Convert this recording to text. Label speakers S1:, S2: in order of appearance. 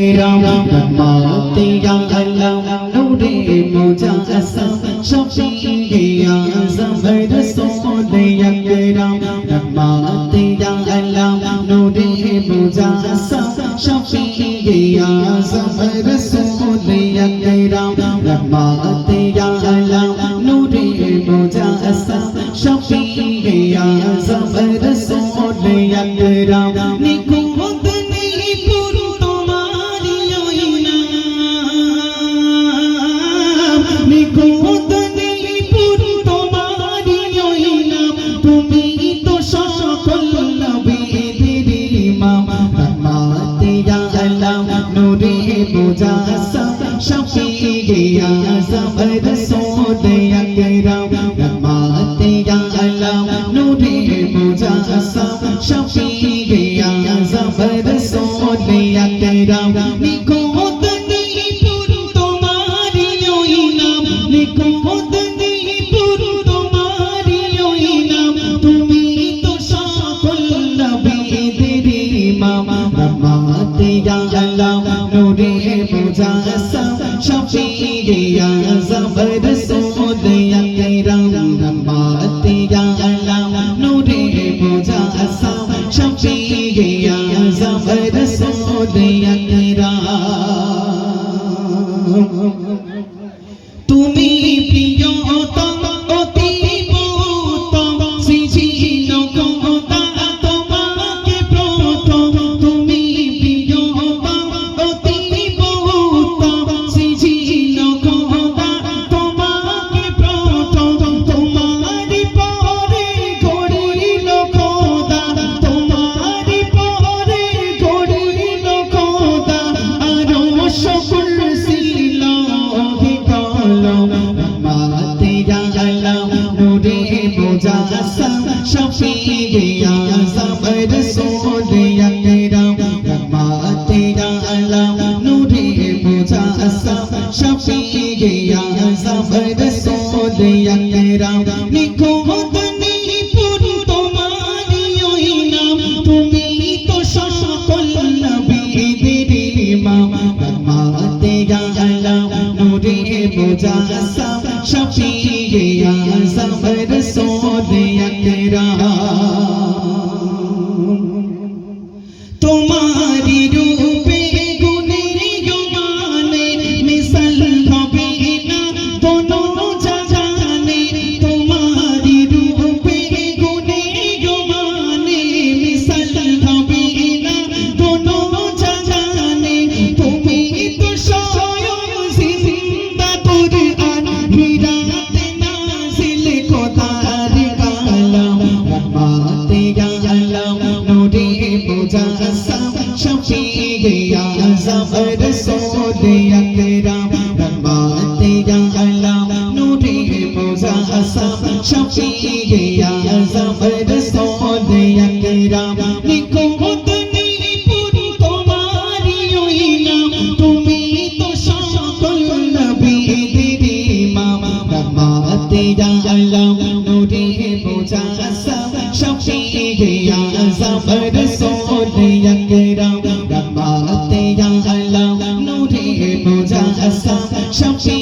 S1: کرام رحمت یا علم نور مجسم شفیع اعظم رسول اکرم رحمت یا علم نور مجسم شفیع اعظم رسول اکرم رحمت یا علم نور مجسم شفیع اعظم رسول اکرم شفیع اعظم رسول اکرم رحمت یا علم نور مجسم شفیع اعظم رسول اکرم নিকটনি পুর তোমারি ওই নাম নিকটনি পুর তোমারি ওই নাম তুমি তো সকল নবীদের ইমাম রহমত ইয়া আলম নূরে মুজাসসাম شفیع اعظم رسول اکرم رحمت یا علم نور مجسم شفیع اعظم رسول اکرم তুমি প্রিয়তম অতীব উত্তম সৃজিল খোদা তোমাকে প্রথম তুমি প্রিয়তম অতীব উত্তম সৃজিল খোদা তোমাকে প্রথম তোমারি পরে গড়িল খোদা তোমারি পরে গড়িল খোদা আরো সকল ছিল شفیع اعظم رسول اکرم رحمت یا علم نور مجسم شفیع اعظم رسول اکرم নিকটনি পুর তোমারি ওই নাম তুমি তো সকল নবীদের ইমাম রহমত ইয়া আলম নূর মুজাসসাম شفیع اعظم رسول اکرم তোমারি রূপে গুণের জমানে মিসাল হবে না কোনো জাহানে তোমারি রূপে গুণের জমানে মিসাল হবে না কোনো জাহানে তুমি তো স্বয়ং জিন্দা কুরআন হীরাতে নাজিল খোদার কালাম রহমত ইয়া আলম নূরে মুজাসসাম شفیع اعظم رسول اکرم رحمت یا علم نور مجسم شفیع اعظم رسول اکرم নিকটনি পুর তোমারি ওই নাম তুমি তো সকল নবীদের ইমাম রহমত ইয়া আলম নূর মুজাসসাম شفیع اعظم رسول اکرم رحمت یا علم نور مجسم شفیع